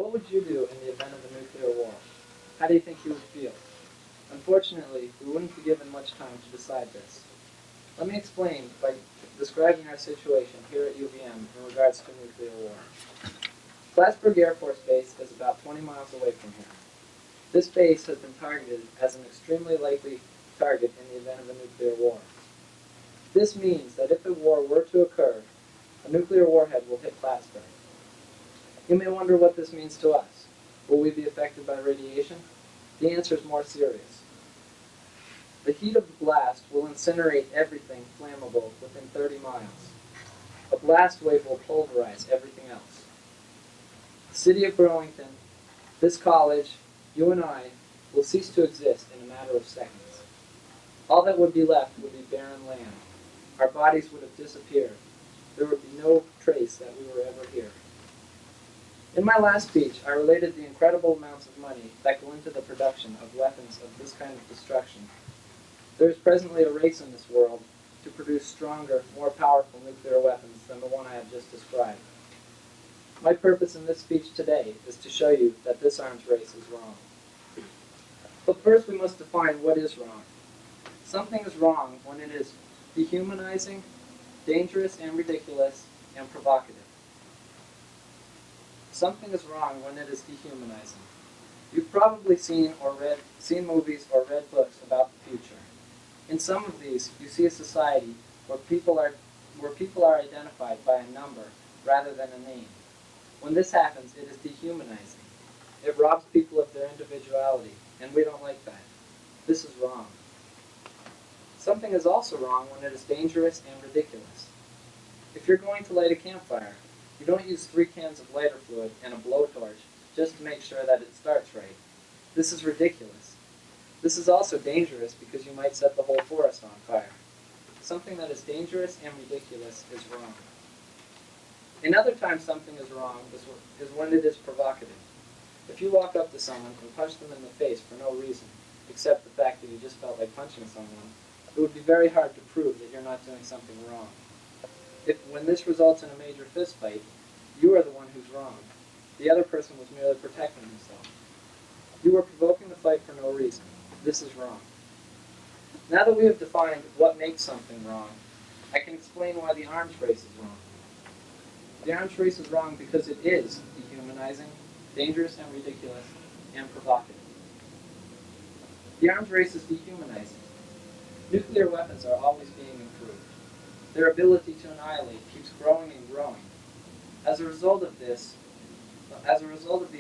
What would you do in the event of a nuclear war? How do you think you would feel? Unfortunately, we wouldn't be given much time to decide this. Let me explain by describing our situation here at UVM in regards to nuclear war. Plattsburgh Air Force Base is about 20 miles away from here. This base has been targeted as an extremely likely target in the event of a nuclear war. This means that if a war were to occur, a nuclear warhead will hit Plattsburgh. You may wonder what this means to us. Will we be affected by radiation? The answer is more serious. The heat of the blast will incinerate everything flammable within 30 miles. A blast wave will pulverize everything else. The city of Burlington, this college, you and I, will cease to exist in a matter of seconds. All that would be left would be barren land. Our bodies would have disappeared. There would be no trace that we were ever here. In my last speech, I related the incredible amounts of money that go into the production of weapons of this kind of destruction. There is presently a race in this world to produce stronger, more powerful nuclear weapons than the one I have just described. My purpose in this speech today is to show you that this arms race is wrong. But first we must define what is wrong. Something is wrong when it is dehumanizing, dangerous and ridiculous, and provocative. Something is wrong when it is dehumanizing. You've probably seen movies or read books about the future. In some of these, you see a society where people are identified by a number rather than a name. When this happens, it is dehumanizing. It robs people of their individuality, and we don't like that. This is wrong. Something is also wrong when it is dangerous and ridiculous. If you're going to light a campfire, you don't use 3 cans of lighter fluid and a blowtorch just to make sure that it starts right. This is ridiculous. This is also dangerous because you might set the whole forest on fire. Something that is dangerous and ridiculous is wrong. Another time something is wrong is when it is provocative. If you walk up to someone and punch them in the face for no reason, except the fact that you just felt like punching someone, it would be very hard to prove that you're not doing something wrong. When this results in a major fist fight, you are the one who's wrong. The other person was merely protecting himself. You are provoking the fight for no reason. This is wrong. Now that we have defined what makes something wrong, I can explain why the arms race is wrong. The arms race is wrong because it is dehumanizing, dangerous and ridiculous, and provocative. The arms race is dehumanizing. Nuclear weapons are always being improved. Their ability to annihilate keeps growing and growing. As a result of the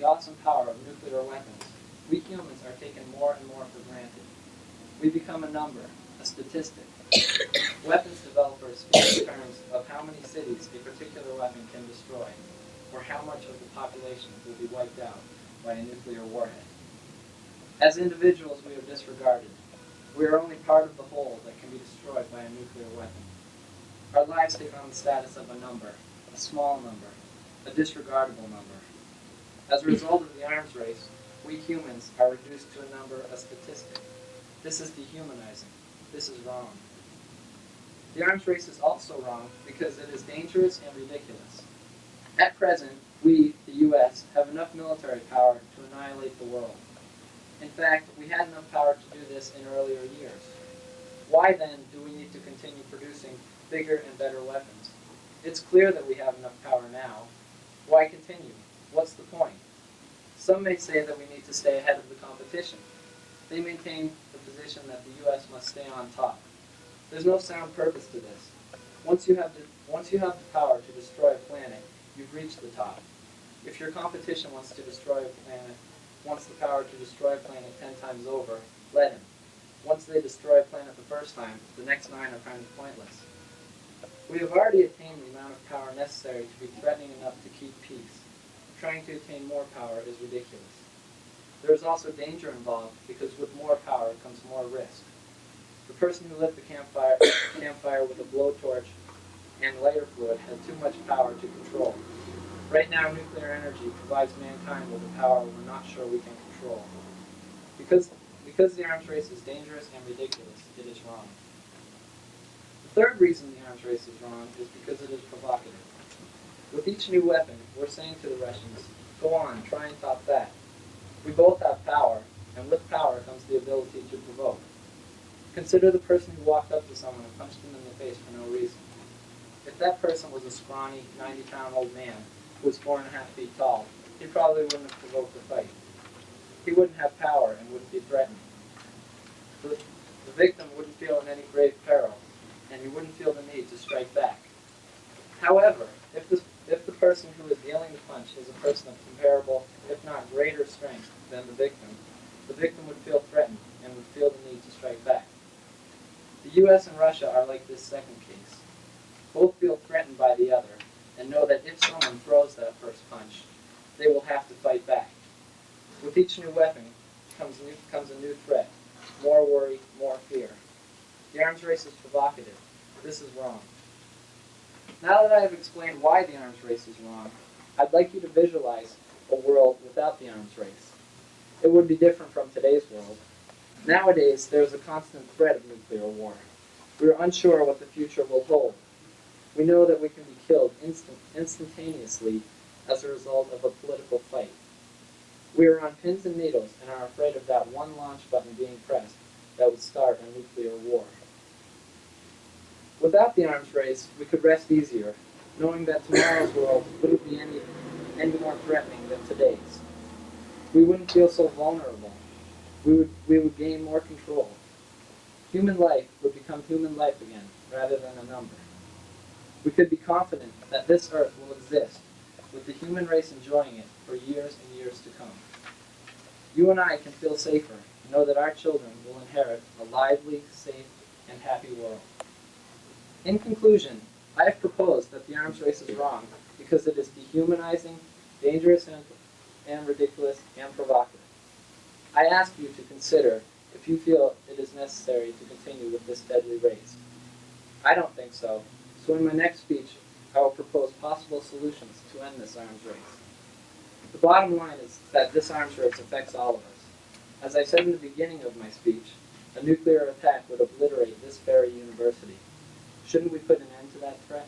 awesome power of nuclear weapons, we humans are taken more and more for granted. We become a number, a statistic. Weapons developers speak in terms of how many cities a particular weapon can destroy, or how much of the population will be wiped out by a nuclear warhead. As individuals, we are disregarded. We are only part of the whole that can be destroyed by a nuclear weapon. Our lives take on the status of a number, a small number, a disregardable number. As a result of the arms race, we humans are reduced to a number, a statistic. This is dehumanizing. This is wrong. The arms race is also wrong because it is dangerous and ridiculous. At present, we, the U.S., have enough military power to annihilate the world. In fact, we had enough power to do this in earlier years. Why then do we need to continue producing bigger and better weapons? It's clear that we have enough power now. Why continue? What's the point? Some may say that we need to stay ahead of the competition. They maintain the position that the U.S. must stay on top. There's no sound purpose to this. Once you have the power to destroy a planet, you've reached the top. If your competition wants the power to destroy a planet 10 times over, let him. Once they destroy a planet the first time, the next 9 are kind of pointless. We have already attained the amount of power necessary to be threatening enough to keep peace. Trying to attain more power is ridiculous. There is also danger involved because with more power comes more risk. The person who lit the campfire with a blowtorch and lighter fluid had too much power to control. Right now, nuclear energy provides mankind with a power we're not sure we can control. Because the arms race is dangerous and ridiculous, it is wrong. The third reason the arms race is wrong is because it is provocative. With each new weapon, we're saying to the Russians, Go on, try and top that. We both have power, and with power comes the ability to provoke. Consider the person who walked up to someone and punched them in the face for no reason. If that person was a scrawny, 90-pound old man who was 4.5 feet tall, he probably wouldn't have provoked the fight. He wouldn't have power and wouldn't be threatened. The victim wouldn't feel in any grave peril, and he wouldn't feel the need to strike back. However, if the person who is dealing the punch is a person of comparable, if not greater strength than the victim would feel threatened and would feel the need to strike back. The U.S. and Russia are like this second case. Both feel threatened by the other and know that if someone throws that first punch, they will have to fight back. With each new weapon comes a new threat, more worry, more fear. The arms race is provocative. This is wrong. Now that I have explained why the arms race is wrong, I'd like you to visualize a world without the arms race. It would be different from today's world. Nowadays, there is a constant threat of nuclear war. We are unsure what the future will hold. We know that we can be killed instantaneously as a result of a political fight. We are on pins and needles and are afraid of that one launch button being pressed that would start a nuclear war. Without the arms race, we could rest easier, knowing that tomorrow's world wouldn't be any more threatening than today's. We wouldn't feel so vulnerable. We would gain more control. Human life would become human life again, rather than a number. We could be confident that this earth will exist, with the human race enjoying it for years and years to come. You and I can feel safer and know that our children will inherit a lively, safe, and happy world. In conclusion, I have proposed that the arms race is wrong because it is dehumanizing, dangerous and ridiculous, and provocative. I ask you to consider if you feel it is necessary to continue with this deadly race. I don't think so, so in my next speech, I will propose possible solutions to end this arms race. The bottom line is that this arms race affects all of us. As I said in the beginning of my speech, a nuclear attack would obliterate this very university. Shouldn't we put an end to that threat?